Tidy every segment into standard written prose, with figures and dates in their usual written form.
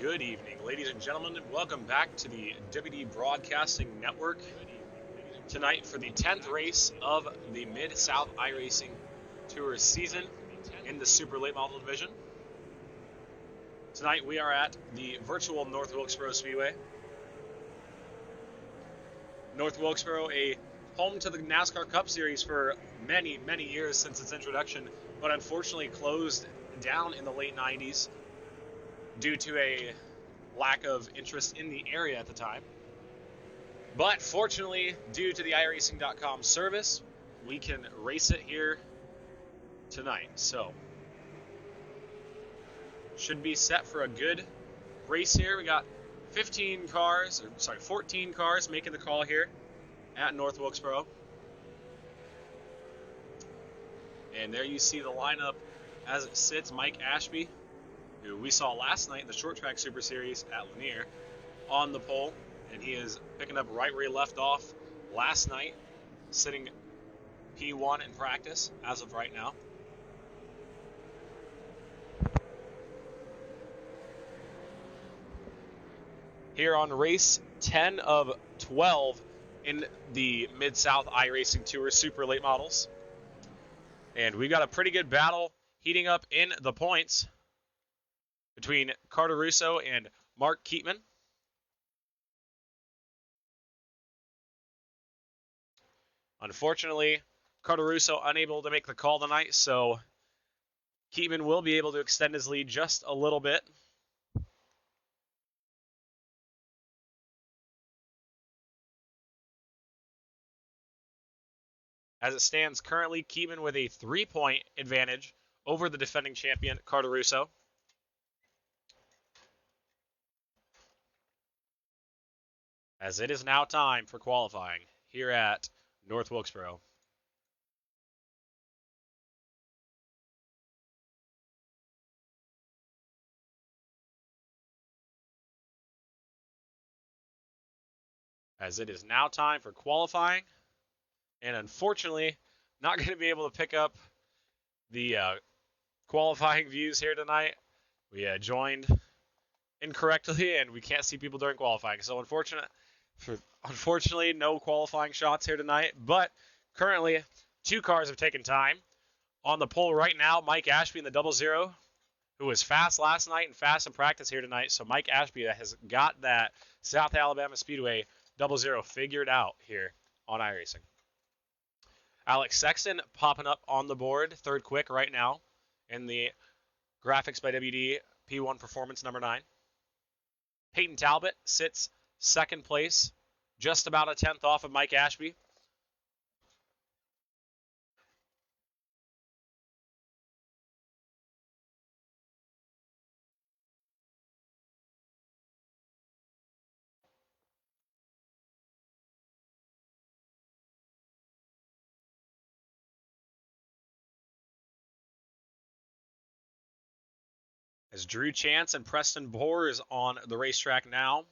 Good evening, ladies and gentlemen, and welcome back to the WD Broadcasting Network. Tonight for the 10th race of the Mid-South iRacing Tour season in the Super Late Model Division. Tonight we are at the virtual North Wilkesboro Speedway. North Wilkesboro, a home to the NASCAR Cup Series for many, many years since its introduction, but unfortunately closed down in the late 90s due to a lack of interest in the area at the time. But fortunately, due to the iRacing.com service, we can race it here tonight. So, should be set for a good race here. We got 14 cars making the call here at North Wilkesboro. And there you see the lineup as it sits. Mike Ashby, who we saw last night in the Short Track Super Series at Lanier, on the pole, and he is picking up right where he left off last night, sitting P1 in practice as of right now. Here on race 10 of 12 in the Mid-South iRacing Tour Super Late Models. And we got a pretty good battle heating up in the points between Carter Russo and Mark Keatman. Unfortunately, Carter Russo unable to make the call tonight, so Keatman will be able to extend his lead just a little bit. As it stands currently, Keatman with a 3-point advantage over the defending champion, Carter Russo. As it is now time for qualifying here at North Wilkesboro. As it is now time for qualifying, and unfortunately, not going to be able to pick up the qualifying views here tonight. We joined incorrectly, and we can't see people during qualifying. So unfortunately, no qualifying shots here tonight. But currently, 2 cars have taken time. On the pole right now, Mike Ashby in the 00, who was fast last night and fast in practice here tonight. So Mike Ashby has got that South Alabama Speedway 00 figured out here on iRacing. Alex Sexton popping up on the board, third quick right now in the graphics by WD P1 Performance number 9. Peyton Talbot sits second place, just about a 10th off of Mike Ashby. As Drew Chance and Preston Bohr is on the racetrack now.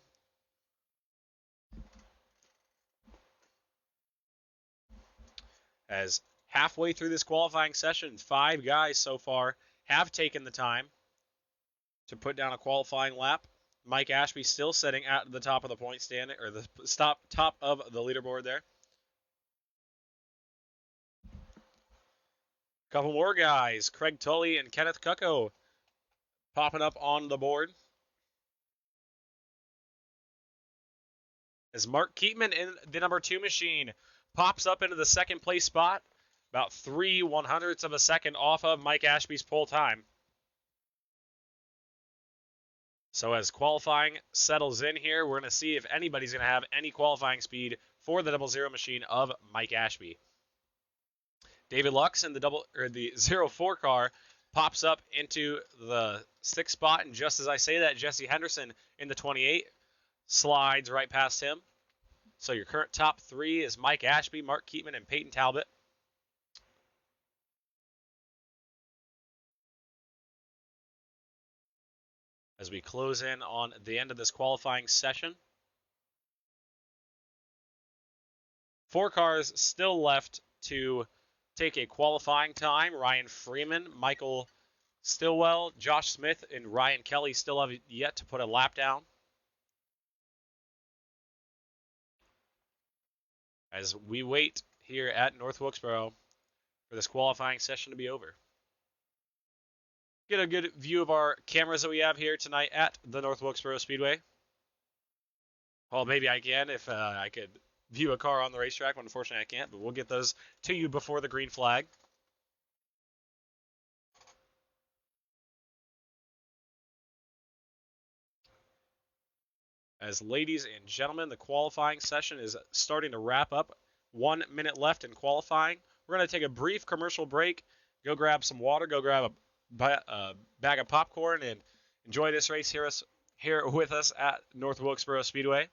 As halfway through this qualifying session, 5 guys so far have taken the time to put down a qualifying lap. Mike Ashby still sitting at the top of the point standing, or the top of the leaderboard there. Couple more guys, Craig Tully and Kenneth Cucko, popping up on the board. As Mark Keatman in the number 2 machine pops up into the second place spot, about 3/100ths of a second off of Mike Ashby's pole time. So as qualifying settles in here, we're going to see if anybody's going to have any qualifying speed for the 00 machine of Mike Ashby. David Lux in the 04 car pops up into the 6th spot, and just as I say that, Jesse Henderson in the 28 slides right past him. So your current top 3 is Mike Ashby, Mark Keatman, and Peyton Talbot. As we close in on the end of this qualifying session. 4 cars still left to take a qualifying time. Ryan Freeman, Michael Stillwell, Josh Smith, and Ryan Kelly still have yet to put a lap down. As we wait here at North Wilkesboro for this qualifying session to be over. Get a good view of our cameras that we have here tonight at the North Wilkesboro Speedway. Well, maybe I can if I could view a car on the racetrack, but unfortunately I can't, but we'll get those to you before the green flag. As ladies and gentlemen, the qualifying session is starting to wrap up. 1 minute left in qualifying. We're going to take a brief commercial break, go grab some water, go grab a bag of popcorn, and enjoy this race here with us at North Wilkesboro Speedway.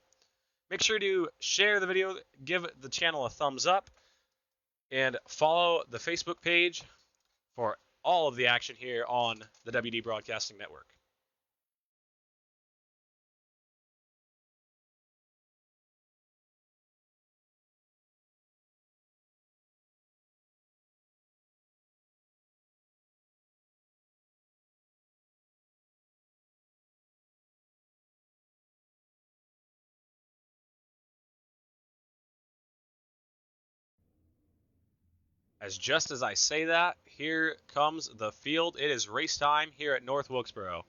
Make sure to share the video, give the channel a thumbs up, and follow the Facebook page for all of the action here on the WD Broadcasting Network. Just as I say that, here comes the field. It is race time here at North Wilkesboro.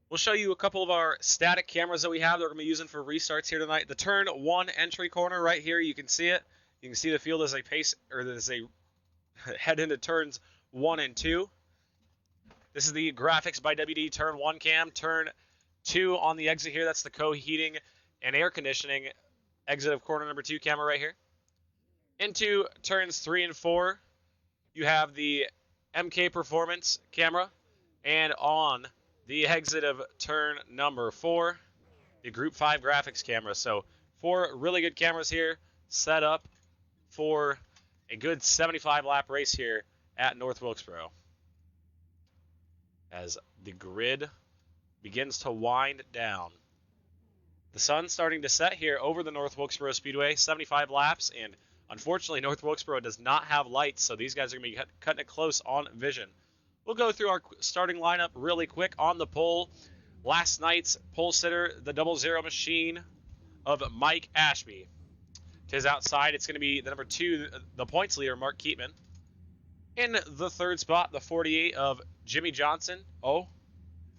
We'll show you a couple of our static cameras that we have that we're going to be using for restarts here tonight. The turn 1 entry corner right here, you can see it. You can see the field as they head into turns 1 and 2. This is the graphics by WD turn 1 cam. Turn 2 on the exit here, that's the co-heating and air conditioning exit of corner number 2 camera right here. Into turns 3 and 4, you have the MK Performance camera, and on the exit of turn number 4, the Group 5 graphics camera. So 4 really good cameras here set up for a good 75-lap race here at North Wilkesboro. As the grid begins to wind down. The sun's starting to set here over the North Wilkesboro Speedway, 75 laps, and unfortunately, North Wilkesboro does not have lights, so these guys are going to be cutting it close on vision. We'll go through our starting lineup really quick on the pole. Last night's pole sitter, the 00 machine of Mike Ashby. To his outside, it's going to be the number 2, the points leader, Mark Keatman. In the 3rd spot, the 48 of Jimmy Johnson. Oh,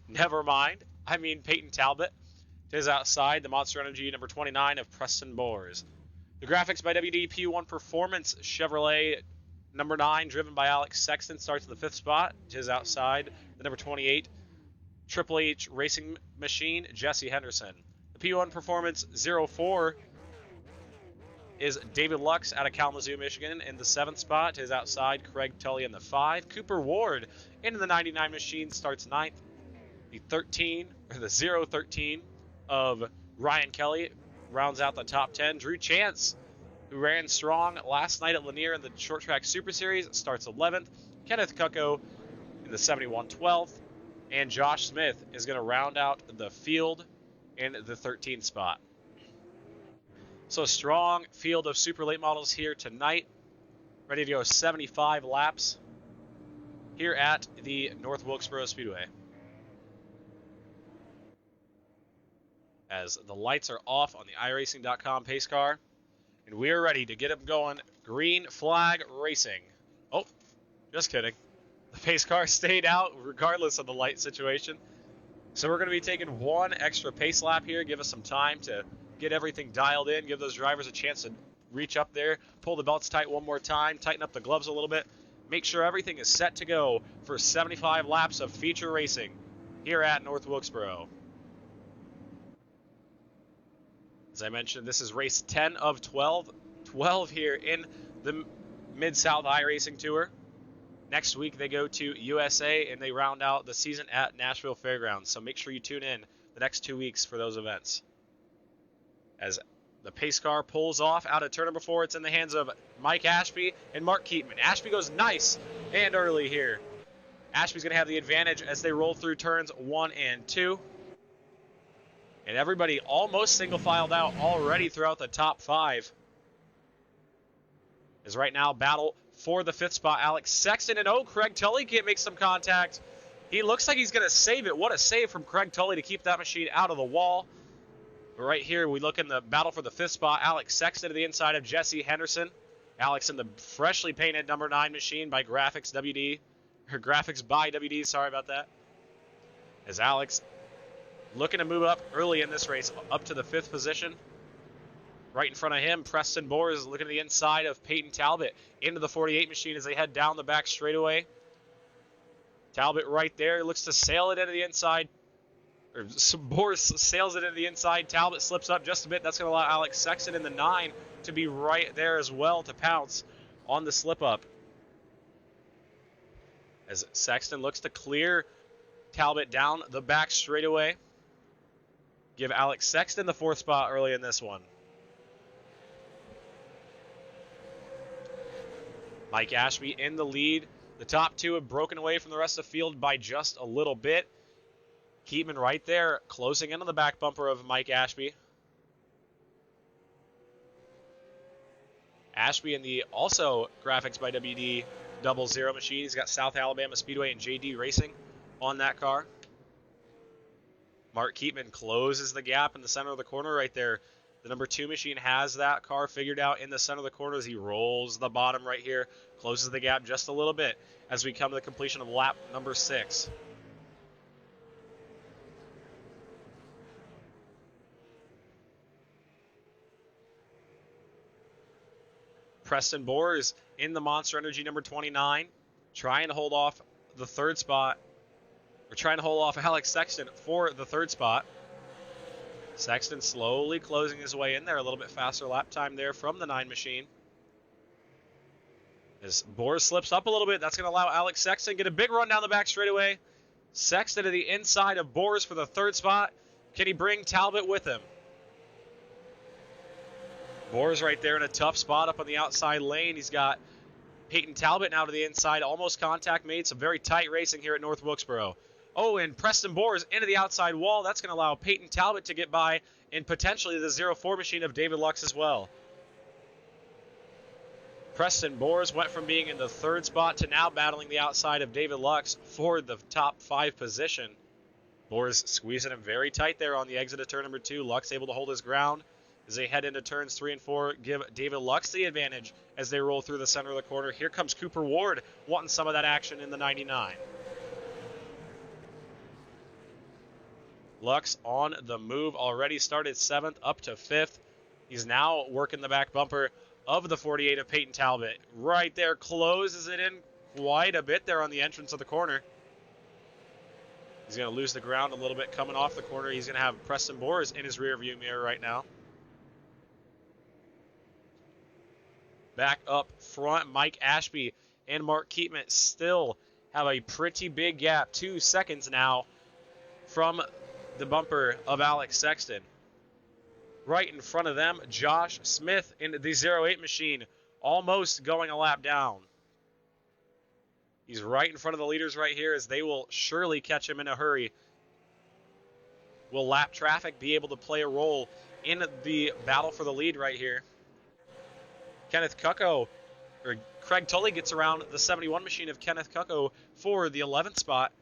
never mind. I mean Peyton Talbot. To his outside, the Monster Energy number 29 of Preston Boers. The graphics by WD P1 Performance Chevrolet number 9, driven by Alex Sexton, starts in the 5th spot. To his outside, the number 28 Triple H Racing Machine, Jesse Henderson. The P1 Performance 04 is David Lux out of Kalamazoo, Michigan, in the 7th spot. To his outside, Craig Tully in the 5. Cooper Ward into the 99 machine, starts 9th. The 013 of Ryan Kelly rounds out the top 10. Drew Chance, who ran strong last night at Lanier in the Short Track Super Series, starts 11th. Kenneth Kucko in the 71 12th. And Josh Smith is going to round out the field in the 13th spot. So a strong field of super late models here tonight. Ready to go 75 laps here at the North Wilkesboro Speedway. As the lights are off on the iRacing.com pace car. And we are ready to get them going. Green flag racing. Oh, just kidding. The pace car stayed out regardless of the light situation. So we're going to be taking one extra pace lap here. Give us some time to get everything dialed in. Give those drivers a chance to reach up there. Pull the belts tight one more time. Tighten up the gloves a little bit. Make sure everything is set to go for 75 laps of feature racing here at North Wilkesboro. As I mentioned, this is race 10 of 12. 12 here in the Mid-South iRacing Tour. Next week, they go to USA, and they round out the season at Nashville Fairgrounds. So make sure you tune in the next 2 weeks for those events. As the pace car pulls off out of turn number 4, it's in the hands of Mike Ashby and Mark Keatman. Ashby goes nice and early here. Ashby's going to have the advantage as they roll through turns 1 and 2. And everybody almost single-filed out already throughout the top 5. As right now, battle for the 5th spot. Alex Sexton, and Craig Tully can't make some contact. He looks like he's going to save it. What a save from Craig Tully to keep that machine out of the wall. Right here, we look in the battle for the 5th spot. Alex Sexton to the inside of Jesse Henderson. Alex in the freshly painted number 9 machine by Graphics by WD, sorry about that. As Alex looking to move up early in this race, up to the 5th position. Right in front of him, Preston Bohr is looking to the inside of Peyton Talbot into the 48 machine as they head down the back straightaway. Talbot right there looks to sail it into the inside. Bohr sails it into the inside. Talbot slips up just a bit. That's going to allow Alex Sexton in the 9 to be right there as well to pounce on the slip up. As Sexton looks to clear Talbot down the back straightaway. Give Alex Sexton the 4th spot early in this one. Mike Ashby in the lead. The top 2 have broken away from the rest of the field by just a little bit. Keatman right there, closing in on the back bumper of Mike Ashby. Ashby in the also Graphics by WD 00 machine. He's got South Alabama Speedway and JD Racing on that car. Mark Keatman closes the gap in the center of the corner right there. The number 2 machine has that car figured out in the center of the corner as he rolls the bottom right here, closes the gap just a little bit as we come to the completion of lap number 6. Preston Bohr is in the Monster Energy number 29, trying to hold off the 3rd spot. We're trying to hold off Alex Sexton for the 3rd spot. Sexton slowly closing his way in there. A little bit faster lap time there from the 9 machine. As Bohr slips up a little bit, that's going to allow Alex Sexton to get a big run down the back straightaway. Sexton to the inside of Bohr's for the 3rd spot. Can he bring Talbot with him? Bohr's right there in a tough spot up on the outside lane. He's got Peyton Talbot now to the inside. Almost contact made. Some very tight racing here at North Wilkesboro. Oh, and Preston Bohr is into the outside wall. That's going to allow Peyton Talbot to get by and potentially the 04 machine of David Lux as well. Preston Bohr went from being in the 3rd spot to now battling the outside of David Lux for the top 5 position. Bohr squeezing him very tight there on the exit of turn number 2. Lux able to hold his ground as they head into turns 3 and 4. Give David Lux the advantage as they roll through the center of the corner. Here comes Cooper Ward wanting some of that action in the 99. Lux on the move, already started 7th up to 5th. He's now working the back bumper of the 48 of Peyton Talbot. Right there, closes it in quite a bit there on the entrance of the corner. He's going to lose the ground a little bit coming off the corner. He's going to have Preston Bohr in his rear view mirror right now. Back up front, Mike Ashby and Mark Keatman still have a pretty big gap. 2 seconds now from the bumper of Alex Sexton. Right in front of them, Josh Smith in the 08 machine, almost going a lap down. He's right in front of the leaders right here as they will surely catch him in a hurry. Will lap traffic be able to play a role in the battle for the lead right here? Craig Tully gets around the 71 machine of Kenneth Cucko for the 11th spot.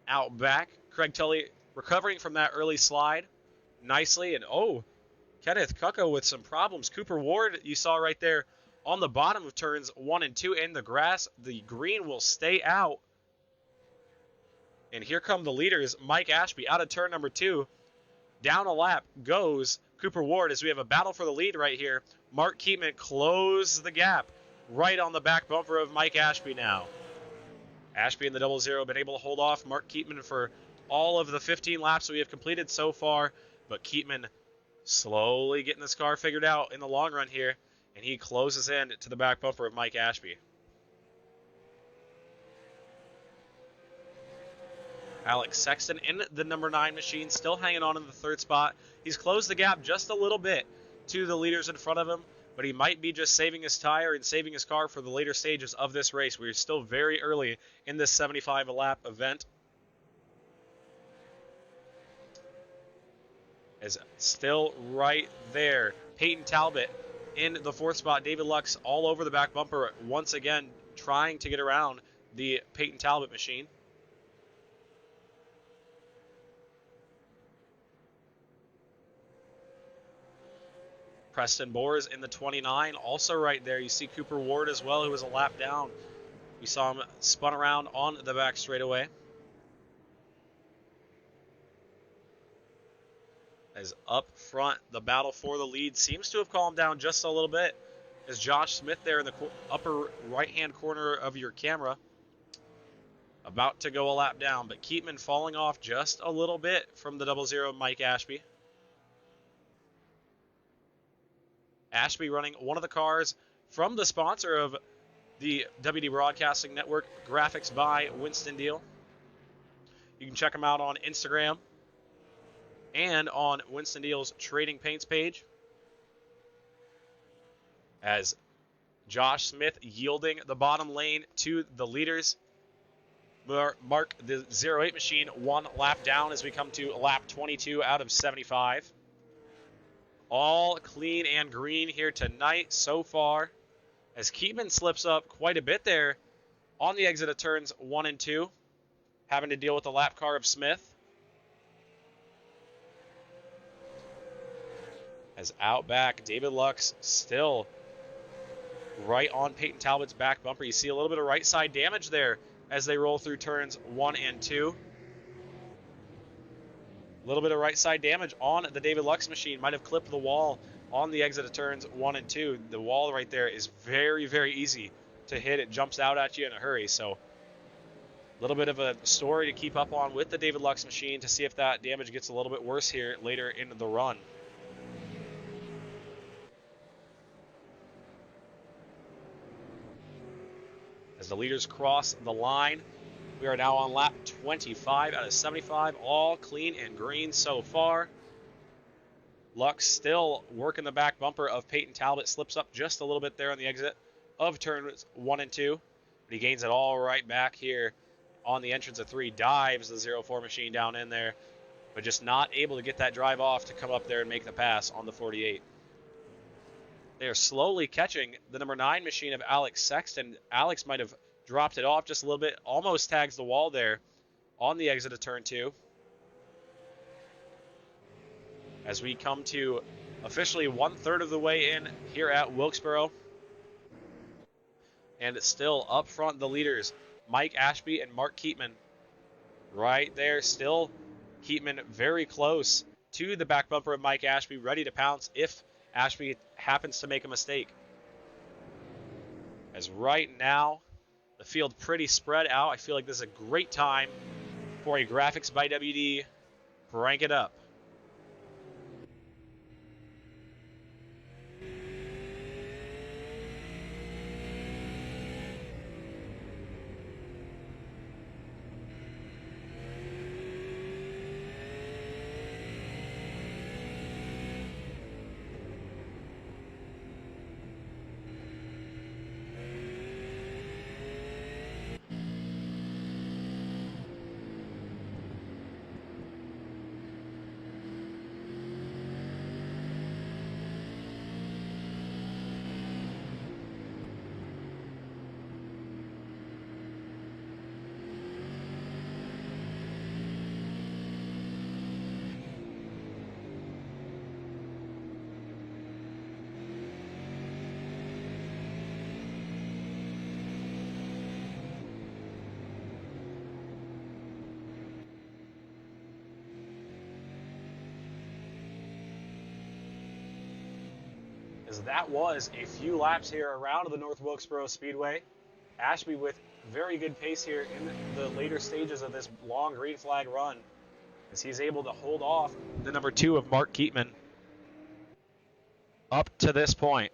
Out back, Craig Tully recovering from that early slide nicely. And Kenneth Cucko with some problems. Cooper Ward, you saw right there on the bottom of turns 1 and 2 in the grass. The green will stay out. And here come the leaders. Mike Ashby out of turn number 2. Down a lap goes Cooper Ward as we have a battle for the lead right here. Mark Keatman closes the gap right on the back bumper of Mike Ashby now. Ashby in the 00 been able to hold off Mark Keatman for all of the 15 laps we have completed so far, but Keatman slowly getting this car figured out in the long run here, and he closes in to the back bumper of Mike Ashby. Alex Sexton in the number 9 machine, still hanging on in the 3rd spot. He's closed the gap just a little bit to the leaders in front of him, but he might be just saving his tire and saving his car for the later stages of this race. We're still very early in this 75-lap event. Is still right there. Peyton Talbot in the 4th spot. David Lux all over the back bumper once again, trying to get around the Peyton Talbot machine. Preston Boers in the 29, also right there. You see Cooper Ward as well, who was a lap down. We saw him spun around on the back straightaway. As up front, the battle for the lead seems to have calmed down just a little bit. As Josh Smith there in the upper right-hand corner of your camera, about to go a lap down, but Keatman falling off just a little bit from the 00 Mike Ashby. Ashby running one of the cars from the sponsor of the WD Broadcasting Network, Graphics by Winston Deal. You can check them out on Instagram and on Winston Deal's Trading Paints page. As Josh Smith yielding the bottom lane to the leaders. Mark, the 08 machine, one lap down as we come to lap 22 out of 75. All clean and green here tonight so far, as Keatman slips up quite a bit there on the exit of turns 1 and 2, having to deal with the lap car of Smith. As out back, David Lux still right on Peyton Talbot's back bumper. You see a little bit of right side damage there as they roll through turns 1 and 2. A little bit of right side damage on the David Lux machine. Might have clipped the wall on the exit of turns 1 and 2. The wall right there is very, very easy to hit. It jumps out at you in a hurry. So a little bit of a story to keep up on with the David Lux machine to see if that damage gets a little bit worse here later in the run. As the leaders cross the line, we are now on lap 25 out of 75, all clean and green so far. Lux still working the back bumper of Peyton Talbot, slips up just a little bit there on the exit of turns 1 and 2, but he gains it all right back here on the entrance of 3, dives the 04 machine down in there, but just not able to get that drive off to come up there and make the pass on the 48. They are slowly catching the number 9 machine of Alex Sexton. Alex might have dropped it off just a little bit, almost tags the wall there on the exit of turn 2. As we come to officially 1/3 of the way in here at Wilkesboro. And it's still up front, the leaders, Mike Ashby and Mark Keatman. Right there, still Keatman very close to the back bumper of Mike Ashby, ready to pounce if Ashby happens to make a mistake. As right now, the field pretty spread out. I feel like this is a great time for a Graphics by WD. Crank it up. That was a few laps here around the North Wilkesboro Speedway. Ashby with very good pace here in the later stages of this long green flag run, as he's able to hold off the number 2 of Mark Keatman up to this point.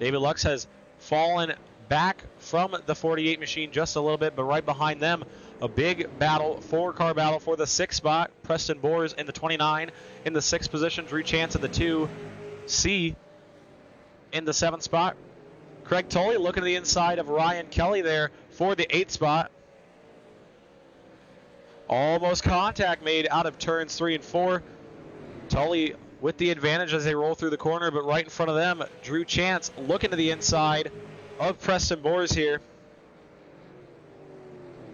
David Lux has fallen back from the 48 machine just a little bit, but right behind them, a big battle, 4-car battle for the 6th spot. Preston Boers in the 29 in the 6th position. Drew Chance in the 2C in the 7th spot. Craig Tully looking to the inside of Ryan Kelly there for the 8th spot. Almost contact made out of turns 3 and 4. Tully with the advantage as they roll through the corner, but right in front of them, Drew Chance looking to the inside of Preston Boers here.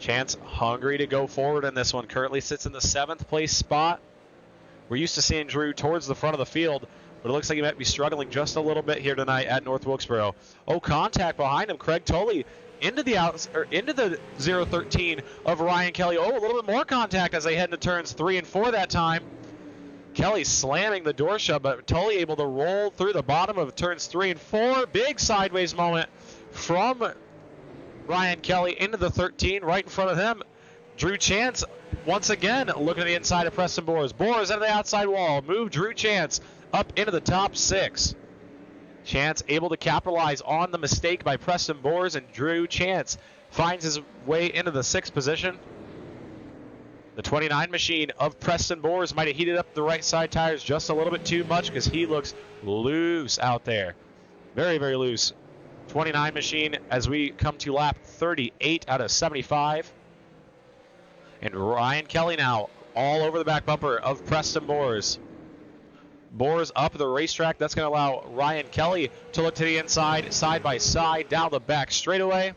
Chance hungry to go forward in this one. Currently sits in the 7th place spot. We're used to seeing Drew towards the front of the field, but it looks like he might be struggling just a little bit here tonight at North Wilkesboro. Oh, contact behind him. Craig Tully into the 013 of Ryan Kelly. Oh, a little bit more contact as they head into turns 3 and 4 that time. Kelly slamming the door shut, but Tully able to roll through the bottom of turns 3 and 4. Big sideways moment from Ryan Kelly into the 13, right in front of him. Drew Chance once again looking at the inside of Preston Boers. Boers out of the outside wall. Move Drew Chance up into the top 6. Chance able to capitalize on the mistake by Preston Boers, and Drew Chance finds his way into the 6th position. The 29 machine of Preston Boers might have heated up the right side tires just a little bit too much because he looks loose out there. Very, very loose. 29 machine as we come to lap 38 out of 75. And Ryan Kelly now all over the back bumper of Preston Boers. Boers up the racetrack. That's going to allow Ryan Kelly to look to the inside, side by side, down the back straightaway.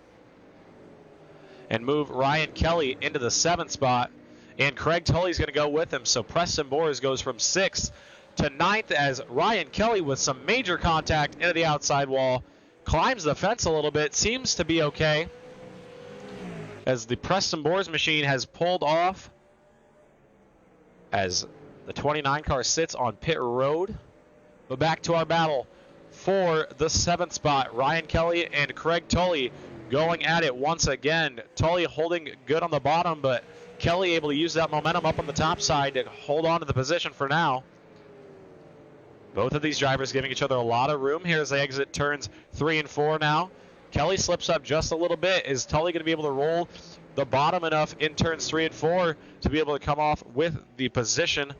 And move Ryan Kelly into the 7th spot. And Craig Tully's going to go with him. So Preston Boers goes from 6th to 9th as Ryan Kelly with some major contact into the outside wall. Climbs the fence a little bit. Seems to be okay, as the Preston Boers machine has pulled off as the 29 car sits on pit road. But back to our battle for the 7th spot. Ryan Kelly and Craig Tully going at it once again. Tully holding good on the bottom, but Kelly able to use that momentum up on the top side to hold on to the position for now. Both of these drivers giving each other a lot of room here as they exit turns 3 and 4 now. Kelly slips up just a little bit. Is Tully going to be able to roll the bottom enough in turns 3 and 4 to be able to come off with the position?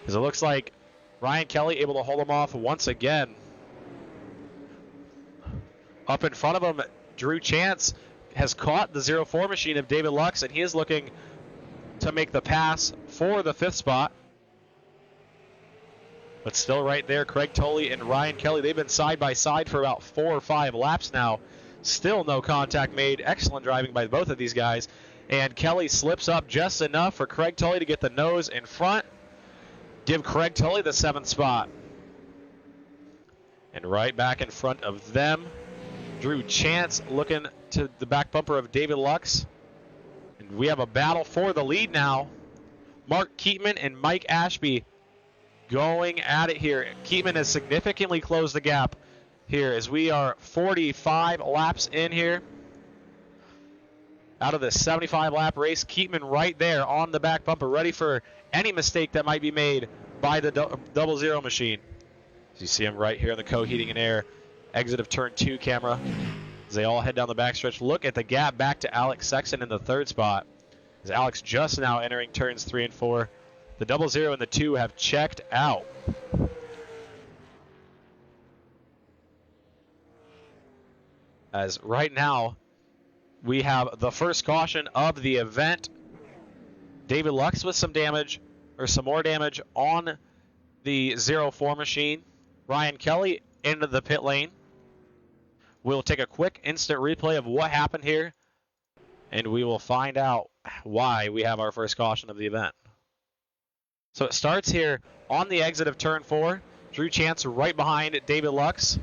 As it looks like Ryan Kelly able to hold him off once again. Up in front of him, Drew Chance has caught the 04 machine of David Lux, and he is looking to make the pass for the 5th spot. But still right there, Craig Tully and Ryan Kelly, they've been side by side for about 4 or 5 laps now. Still no contact made. Excellent driving by both of these guys. And Kelly slips up just enough for Craig Tully to get the nose in front. Give Craig Tully the 7th spot. And right back in front of them, Drew Chance looking to the back bumper of David Lux. And we have a battle for the lead now. Mark Keatman and Mike Ashby going at it here. Keatman has significantly closed the gap here as we are 45 laps in here. Out of this 75 lap race, Keatman right there on the back bumper, ready for any mistake that might be made by the 00 machine. As you see him right here in the co-heating and air exit of turn 2 camera as they all head down the backstretch. Look at the gap back to Alex Sexton in the 3rd spot, as Alex just now entering turns 3 and 4. The 00 and the 2 have checked out. As right now, we have the first caution of the event. David Lux with some damage, or some more damage on the 04 machine. Ryan Kelly into the pit lane. We'll take a quick instant replay of what happened here, and we will find out why we have our first caution of the event. So it starts here on the exit of turn 4. Drew Chance right behind David Lux.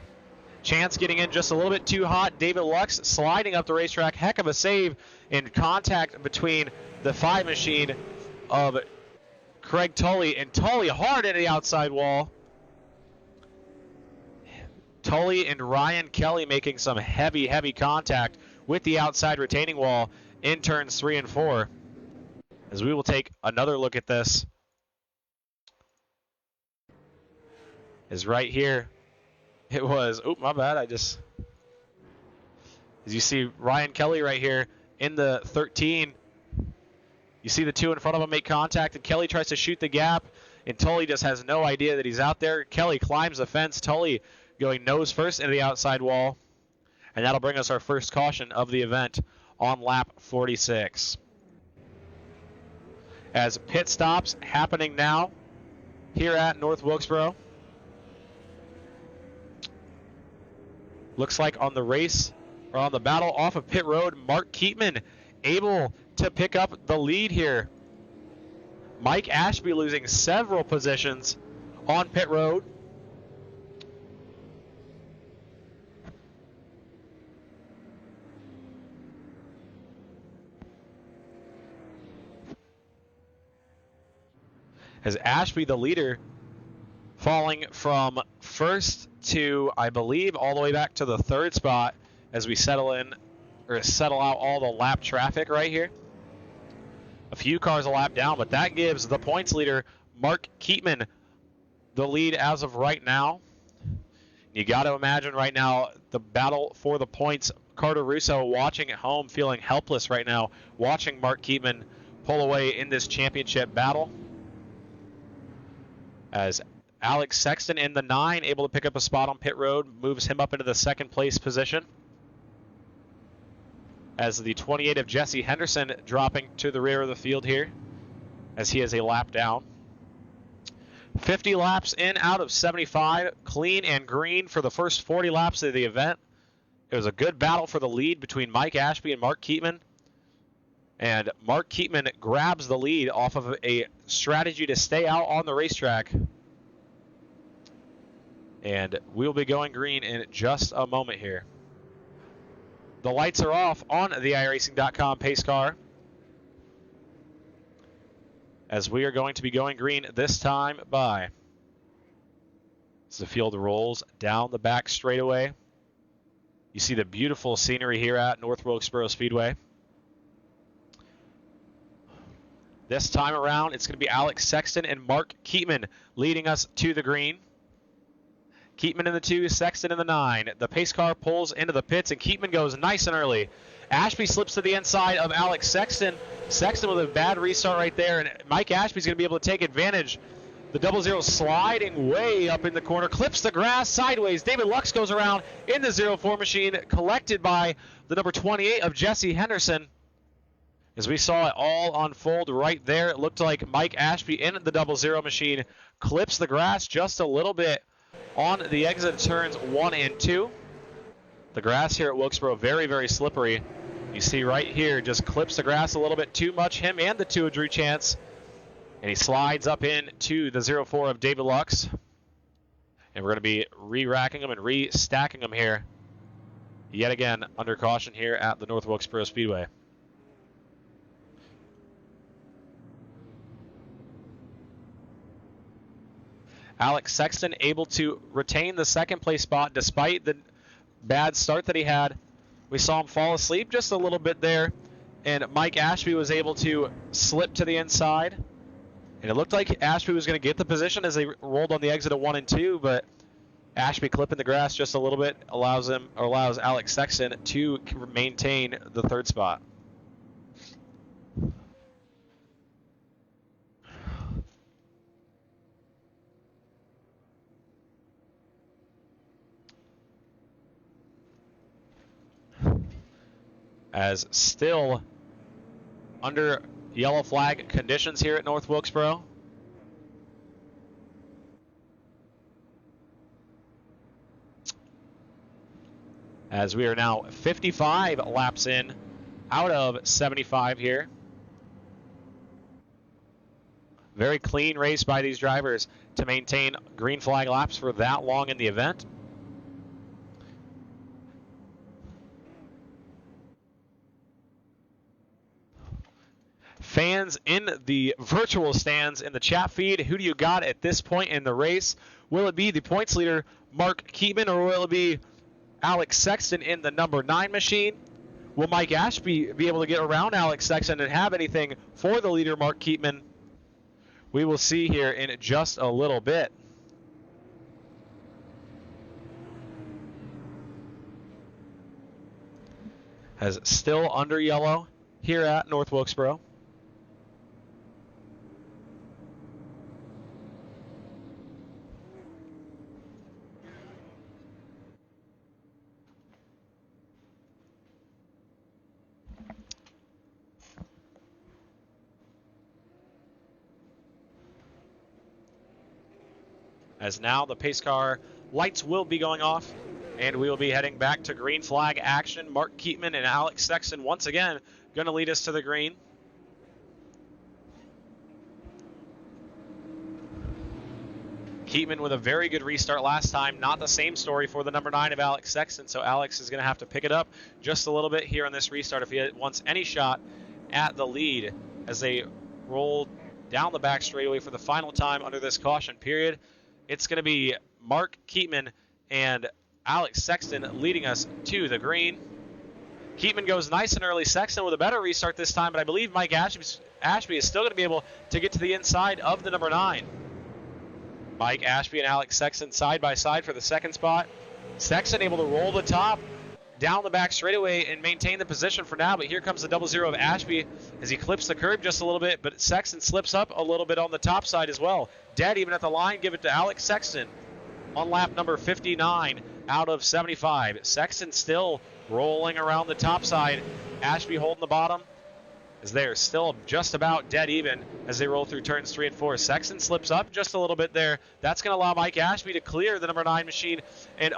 Chance getting in just a little bit too hot. David Lux sliding up the racetrack. Heck of a save in contact between the 5 machine of Craig Tully and Tully hard into the outside wall. Tully and Ryan Kelly making some heavy, heavy contact with the outside retaining wall in turns 3 and 4. As we will take another look at this. Is right here. It was, oh, my bad. As you see Ryan Kelly right here in the 13. You see the 2 in front of him make contact, and Kelly tries to shoot the gap, and Tully just has no idea that he's out there. Kelly climbs the fence. Tully going nose first into the outside wall. And that'll bring us our first caution of the event on lap 46. as pit stops happening now here at North Wilkesboro. Looks like on the race, or on the battle off of pit road, Mark Keatman able to pick up the lead here. Mike Ashby losing several positions on pit road. As Ashby, the leader, falling from first to, I believe, all the way back to the third spot as we settle out all the lap traffic right here. A few cars a lap down, but that gives the points leader, Mark Keatman, the lead as of right now. You got to imagine right now the battle for the points. Carter Russo watching at home, feeling helpless right now, watching Mark Keatman pull away in this championship battle. As Alex Sexton in the 9, able to pick up a spot on pit road, moves him up into the second place position. As the 28 of Jesse Henderson dropping to the rear of the field here, as he is a lap down. 50 laps in out of 75, clean and green for the first 40 laps of the event. It was a good battle for the lead between Mike Ashby and Mark Keatman. And Mark Keatman grabs the lead off of a strategy to stay out on the racetrack. And we'll be going green in just a moment here. The lights are off on the iRacing.com pace car, as we are going to be going green this time by, as the field rolls down the back straightaway. You see the beautiful scenery here at North Wilkesboro Speedway. This time around, it's going to be Alex Sexton and Mark Keatman leading us to the green. Keatman in the 2, Sexton in the 9. The pace car pulls into the pits, and Keatman goes nice and early. Ashby slips to the inside of Alex Sexton. Sexton with a bad restart right there, and Mike Ashby's going to be able to take advantage. The 00 sliding way up in the corner, clips the grass sideways. David Lux goes around in the 04 machine, collected by the number 28 of Jesse Henderson. As we saw it all unfold right there, it looked like Mike Ashby in the 00 machine clips the grass just a little bit on the exit of turns 1 and 2. The grass here at Wilkesboro very, very slippery. You see right here, just clips the grass a little bit too much, him and the 2 of Drew Chance. And he slides up into the 04 of David Lux. And we're going to be re-racking them and re-stacking them here, yet again, under caution here at the North Wilkesboro Speedway. Alex Sexton able to retain the second place spot despite the bad start that he had. We saw him fall asleep just a little bit there, and Mike Ashby was able to slip to the inside. And it looked like Ashby was going to get the position as they rolled on the exit of 1 and 2, but Ashby clipping the grass just a little bit allows Alex Sexton to maintain the third spot. As still under yellow flag conditions here at North Wilkesboro. As we are now 55 laps in out of 75 here. Very clean race by these drivers to maintain green flag laps for that long in the event. Fans in the virtual stands in the chat feed, who do you got at this point in the race? Will it be the points leader, Mark Keatman, or will it be Alex Sexton in the number 9 machine? Will Mike Ashby be able to get around Alex Sexton and have anything for the leader, Mark Keatman? We will see here in just a little bit. As still under yellow here at North Wilkesboro. as now the pace car lights will be going off, and we will be heading back to green flag action. Mark Keatman and Alex Sexton once again going to lead us to the green. Keatman with a very good restart last time. Not the same story for the number 9 of Alex Sexton, so Alex is going to have to pick it up just a little bit here on this restart if he wants any shot at the lead as they roll down the back straightaway for the final time under this caution period. It's going to be Mark Keatman and Alex Sexton leading us to the green. Keatman goes nice and early. Sexton with a better restart this time, but I believe Mike Ashby is still going to be able to get to the inside of the number 9. Mike Ashby and Alex Sexton side by side for the second spot. Sexton able to roll the top down the back straightaway and maintain the position for now, but here comes the 00 of Ashby as he clips the curb just a little bit, but Sexton slips up a little bit on the top side as well. Dead even at the line, give it to Alex Sexton on lap number 59 out of 75. Sexton still rolling around the top side. Ashby holding the bottom as they're still just about dead even as they roll through turns 3 and 4. Sexton slips up just a little bit there. That's going to allow Mike Ashby to clear the number 9 machine. And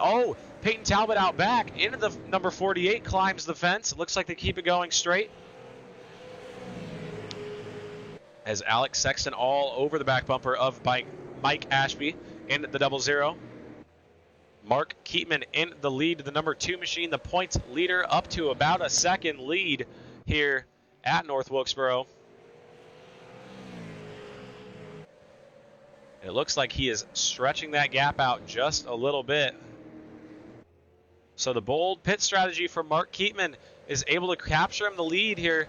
Peyton Talbot out back into the number 48, climbs the fence. It looks like they keep it going straight. As Alex Sexton all over the back bumper of Mike Ashby in the 00. Mark Keatman in the lead, the number 2 machine, the points leader, up to about a second lead here at North Wilkesboro. It looks like he is stretching that gap out just a little bit. So the bold pit strategy for Mark Keatman is able to capture him the lead here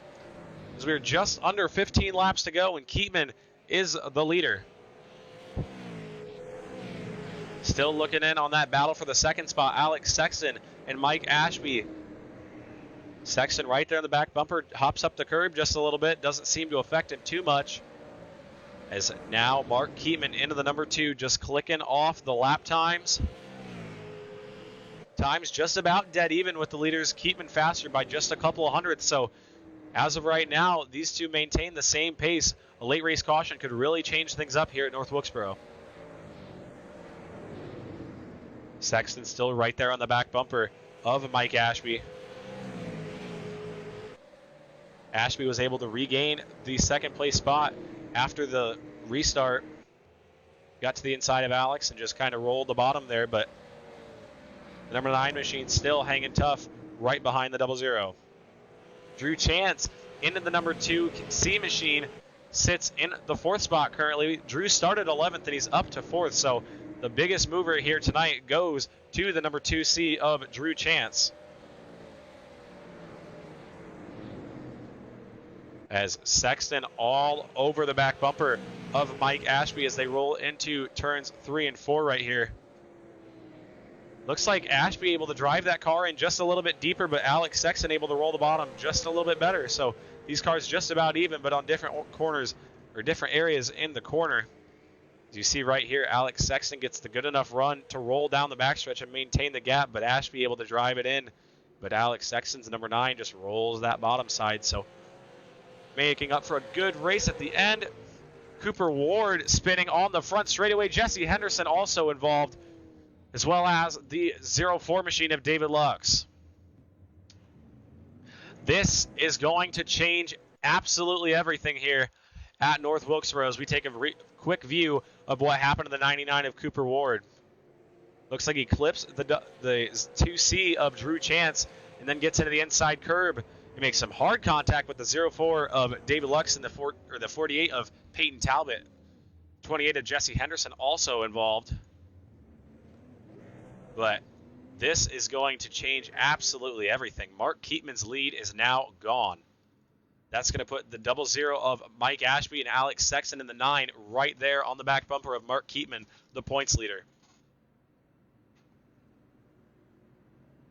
as we're just under 15 laps to go, and Keatman is the leader. Still looking in on that battle for the second spot, Alex Sexton and Mike Ashby. Sexton right there in the back bumper, hops up the curb just a little bit, doesn't seem to affect him too much. As now Mark Keatman into the number 2, just clicking off the lap times. Times just about dead even with the leaders. Keatman faster by just a couple of hundredths. So as of right now, these two maintain the same pace. A late race caution could really change things up here at North Wilkesboro. Sexton still right there on the back bumper of Mike Ashby. Ashby was able to regain the second place spot after the restart. Got to the inside of Alex and just kind of rolled the bottom there, but the number 9 machine still hanging tough right behind the 00. Drew Chance into the number 2 C machine, sits in the 4th spot currently. Drew started 11th and he's up to 4th, so the biggest mover here tonight goes to the number 2 C of Drew Chance. As Sexton all over the back bumper of Mike Ashby as they roll into turns 3 and 4 right here. Looks like Ashby able to drive that car in just a little bit deeper, but Alex Sexton able to roll the bottom just a little bit better. So these cars just about even, but on different corners or different areas in the corner. As you see right here, Alex Sexton gets the good enough run to roll down the backstretch and maintain the gap, but Ashby able to drive it in. But Alex Sexton's number 9 just rolls that bottom side. So making up for a good race at the end. Cooper Ward spinning on the front straightaway. Jesse Henderson also involved, as well as the 04 machine of David Lux. This is going to change absolutely everything here at North Wilkesboro as we take a quick view of what happened to the 99 of Cooper Ward. Looks like he clips the 2C of Drew Chance and then gets into the inside curb. He makes some hard contact with the 04 of David Lux and the 48 of Peyton Talbot. 28 of Jesse Henderson also involved. But this is going to change absolutely everything. Mark Keatman's lead is now gone. That's going to put the 00 of Mike Ashby and Alex Sexton in the 9 right there on the back bumper of Mark Keatman, the points leader.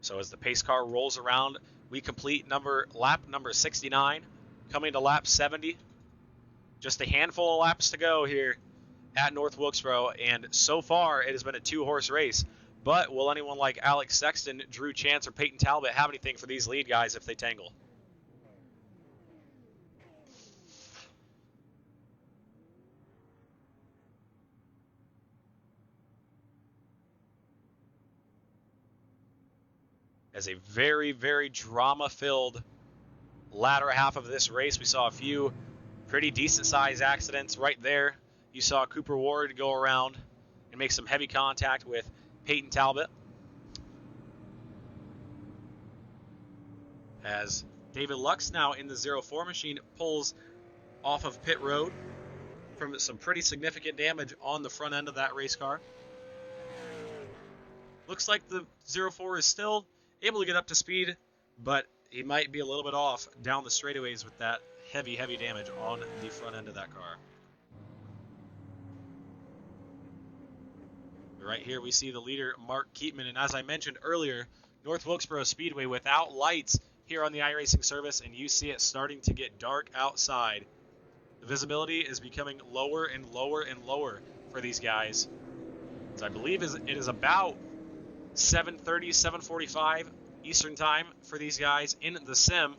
So as the pace car rolls around, we complete lap number 69, coming to lap 70. Just a handful of laps to go here at North Wilkesboro, and so far it has been a 2-horse race. But will anyone like Alex Sexton, Drew Chance, or Peyton Talbot have anything for these lead guys if they tangle? As a very, very drama-filled latter half of this race. We saw a few pretty decent-sized accidents right there. You saw Cooper Ward go around and make some heavy contact with Peyton Talbot. As David Lux now in the 04 machine pulls off of pit road from some pretty significant damage on the front end of that race car. Looks like the 04 is still able to get up to speed, but he might be a little bit off down the straightaways with that heavy, heavy damage on the front end of that car. Right here we see the leader, Mark Keatman, and as I mentioned earlier, North Wilkesboro Speedway without lights here on the iRacing service, and you see it starting to get dark outside. The visibility is becoming lower and lower and lower for these guys. So I believe it is about 7:30, 7:45 Eastern time for these guys in the sim,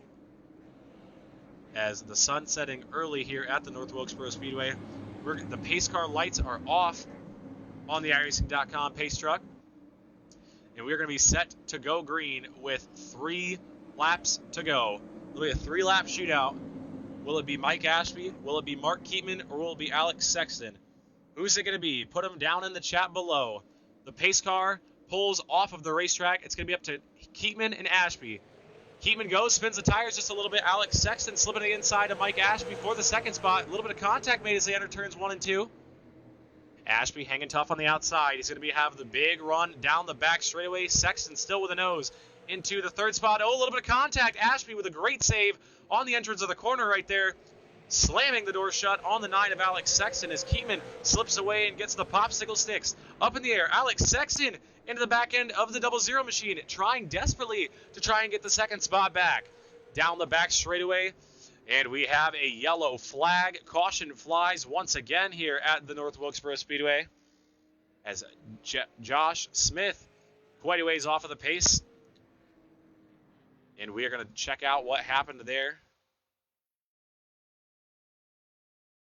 as the sun setting early here at the North Wilkesboro Speedway. The pace car lights are off on the iRacing.com pace truck, and we're going to be set to go green with 3 laps to go. It'll be a 3-lap shootout. Will it be Mike Ashby? Will it be Mark Keatman? Or will it be Alex Sexton? Who's it going to be? Put them down in the chat below. The pace car pulls off of the racetrack. It's going to be up to Keatman and Ashby. Keatman goes, spins the tires just a little bit. Alex Sexton slipping to the inside of Mike Ashby for the second spot. A little bit of contact made as they enter turns 1 and 2. Ashby hanging tough on the outside. He's going to have the big run down the back straightaway. Sexton still with a nose into the third spot. Oh, a little bit of contact. Ashby with a great save on the entrance of the corner right there, slamming the door shut on the 9 of Alex Sexton as Keatman slips away and gets the popsicle sticks up in the air. Alex Sexton into the back end of the 00 machine, trying desperately to try and get the second spot back. Down the back straightaway, and we have a yellow flag. Caution flies once again here at the North Wilkesboro Speedway as Josh Smith quite a ways off of the pace. And we are going to check out what happened there.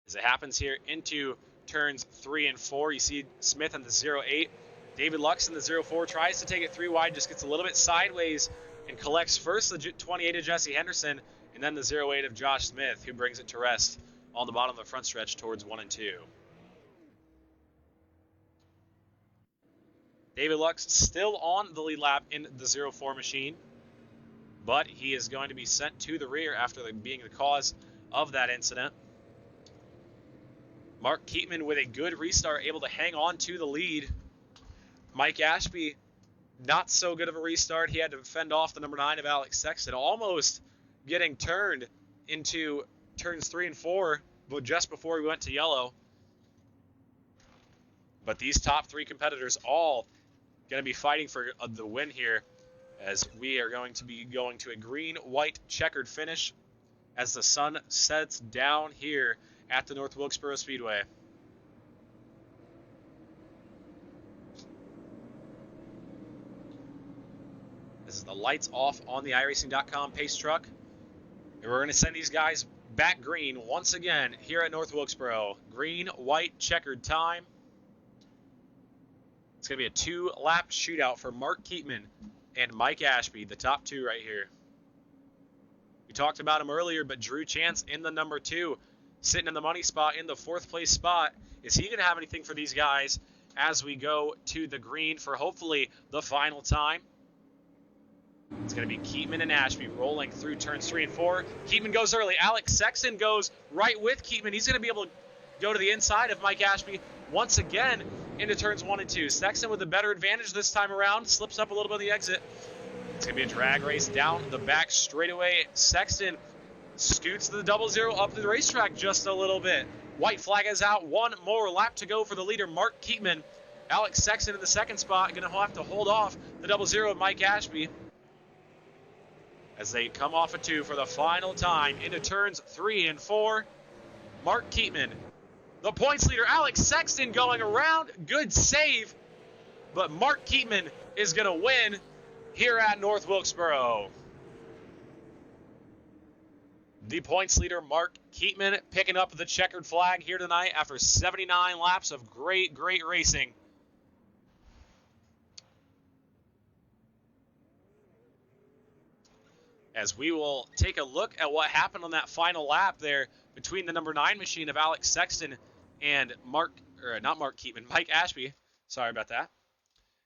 As it happens here into turns 3 and 4, you see Smith in the 08. David Lux in the 04 tries to take it 3 wide, just gets a little bit sideways and collects first the 28 of Jesse Henderson, and then the 08 of Josh Smith, who brings it to rest on the bottom of the front stretch towards 1 and 2. David Lux still on the lead lap in the 04 machine, but he is going to be sent to the rear after being the cause of that incident. Mark Keatman with a good restart, able to hang on to the lead. Mike Ashby, not so good of a restart. He had to fend off the number 9 of Alex Sexton, almost getting turned into turns 3 and 4, but just before he went to yellow. But these top 3 competitors all going to be fighting for the win here, as we are going to be going to a green-white checkered finish as the sun sets down here at the North Wilkesboro Speedway. This is the lights off on the iRacing.com pace truck. And we're going to send these guys back green once again here at North Wilkesboro. Green, white, checkered time. It's going to be a 2-lap shootout for Mark Keatman and Mike Ashby, the top 2 right here. We talked about him earlier, but Drew Chance in the number 2, sitting in the money spot in the 4th place spot. Is he going to have anything for these guys as we go to the green for hopefully the final time? It's going to be Keatman and Ashby rolling through turns 3 and 4. Keatman goes early. Alex Sexton goes right with Keatman. He's going to be able to go to the inside of Mike Ashby once again into turns 1 and 2. Sexton with a better advantage this time around. Slips up a little bit on the exit. It's going to be a drag race down the back straightaway. Sexton scoots the 00 up the racetrack just a little bit. White flag is out. 1 more lap to go for the leader, Mark Keatman. Alex Sexton in the 2nd spot. Going to have to hold off the 00 of Mike Ashby as they come off a 2 for the final time into turns 3 and 4. Mark Keatman, the points leader. Alex Sexton going around. Good save. But Mark Keatman is going to win here at North Wilkesboro. The points leader, Mark Keatman, picking up the checkered flag here tonight after 79 laps of great, great racing. as we will take a look at what happened on that final lap there between the number 9 machine of Alex Sexton and Mike Ashby. Sorry about that.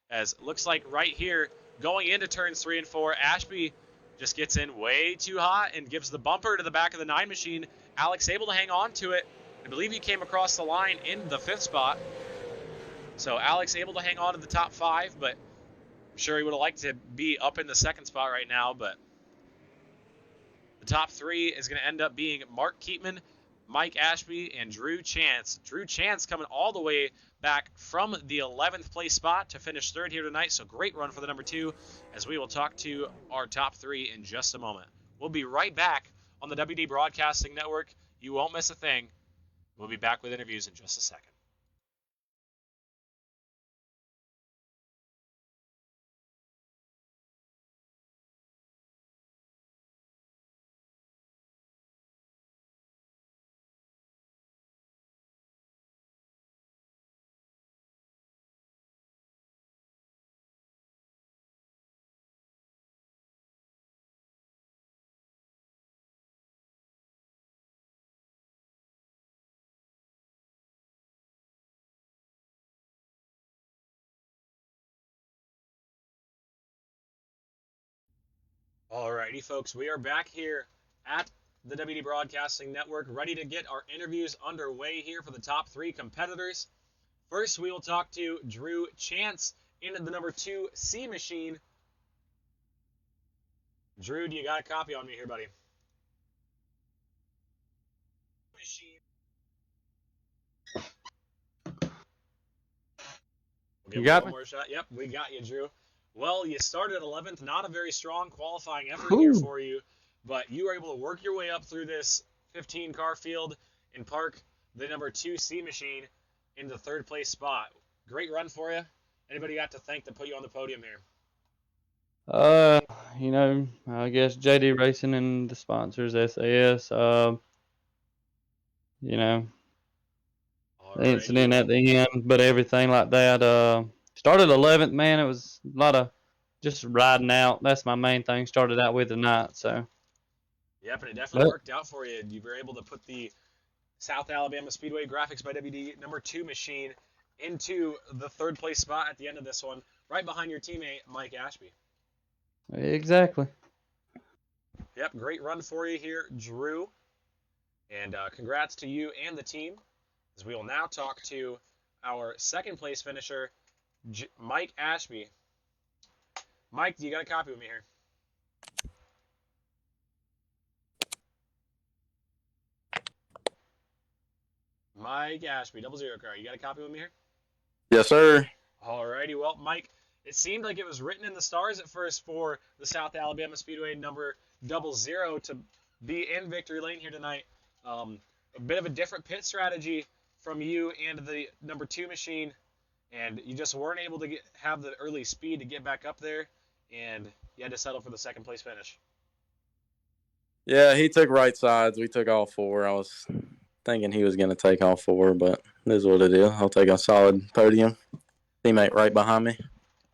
As it looks like right here, going into turns 3 and 4, Ashby just gets in way too hot and gives the bumper to the back of the 9 machine. Alex able to hang on to it. I believe he came across the line in the 5th spot. So Alex able to hang on to the top 5, but I'm sure he would have liked to be up in the 2nd spot right now. But the top 3 is going to end up being Mark Keatman, Mike Ashby, and Drew Chance. Drew Chance coming all the way back from the 11th place spot to finish 3rd here tonight. So great run for the number 2, as we will talk to our top 3 in just a moment. We'll be right back on the WD Broadcasting Network. You won't miss a thing. We'll be back with interviews in just a second. Alrighty, folks, we are back here at the WD Broadcasting Network, ready to get our interviews underway here for the top 3 competitors. First, we will talk to Drew Chance in the number 2 C machine. Drew, do you got a copy on me here, buddy? We'll give You got one me? more shot. Yep, we got you, Drew. Well, you started 11th. Not a very strong qualifying effort here for you, but you were able to work your way up through this 15-car field and park the number 2 C machine in the 3rd place spot. Great run for you. Anybody got to thank to put you on the podium here? I guess JD Racing and the sponsors, SAS. The incident at the end, but everything like that. Started 11th, man. It was a lot of just riding out. That's my main thing. Started out with tonight, so. Yep, and it definitely worked out for you. You were able to put the South Alabama Speedway Graphics by WD number 2 machine into the 3rd place spot at the end of this one, right behind your teammate, Mike Ashby. Exactly. Yep, great run for you here, Drew. And congrats to you and the team, as we will now talk to our 2nd place finisher, Mike Ashby. Mike, do you got a copy with me here? Mike Ashby, 00 car. You got a copy with me here? Yes, sir. Alrighty, well, Mike, it seemed like it was written in the stars at first for the South Alabama Speedway number 00 to be in victory lane here tonight. A bit of a different pit strategy from you and the number 2 machine, and you just weren't able to have the early speed to get back up there, and you had to settle for the 2nd place finish. Yeah, he took right sides. We took all 4. I was thinking he was going to take all 4, but it is what it is. I'll take a solid podium. Teammate right behind me.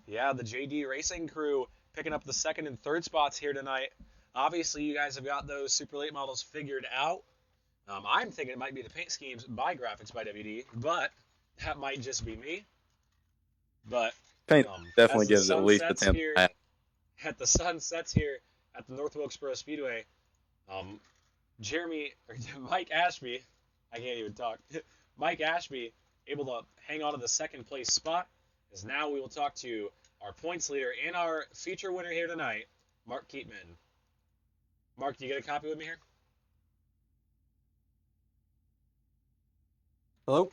Yeah, the JD Racing crew picking up the 2nd and 3rd spots here tonight. Obviously, you guys have got those super late models figured out. I'm thinking it might be the paint schemes by Graphics by WD, but that might just be me. But paint definitely gives at least a 10. At the sun sets here at the North Wilkesboro Speedway, Mike Ashby, I can't even talk. Mike Ashby able to hang on to the 2nd place spot. As now we will talk to our points leader and our feature winner here tonight, Mark Keatman. Mark, do you get a copy with me here? Hello?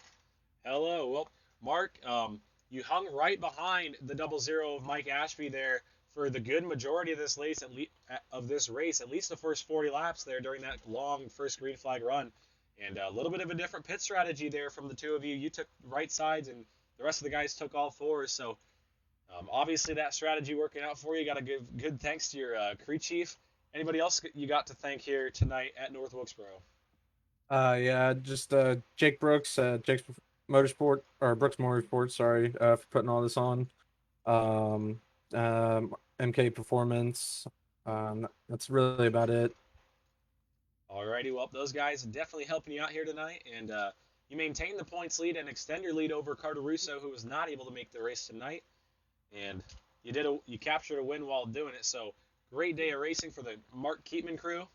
Hello. Well, Mark, you hung right behind the 00 of Mike Ashby there for the good majority of this race, at least the first 40 laps there during that long first green flag run. And a little bit of a different pit strategy there from the 2 of you. You took right sides, and the rest of the guys took all 4s. So obviously that strategy working out for you. Got to give good thanks to your crew chief. Anybody else you got to thank here tonight at North Wilkesboro? Just Jake Brooks, Brooks Motorsport, sorry, for putting all this on. MK Performance, That's really about it. Alrighty, well, those guys are definitely helping you out here tonight, and you maintain the points lead and extend your lead over Carter Russo, who was not able to make the race tonight, and you captured a win while doing it. So great day of racing for the Mark Keatman crew,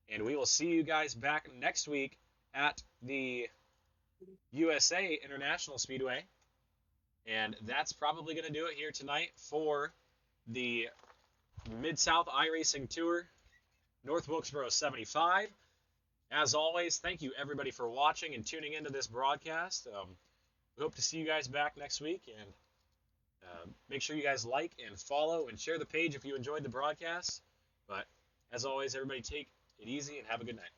and we will see you guys back next week at the USA International Speedway, and that's probably going to do it here tonight for the Mid-South iRacing Tour, North Wilkesboro 75. As always, thank you everybody for watching and tuning into this broadcast. We hope to see you guys back next week, and make sure you guys like and follow and share the page if you enjoyed the broadcast. But as always, everybody take it easy and have a good night.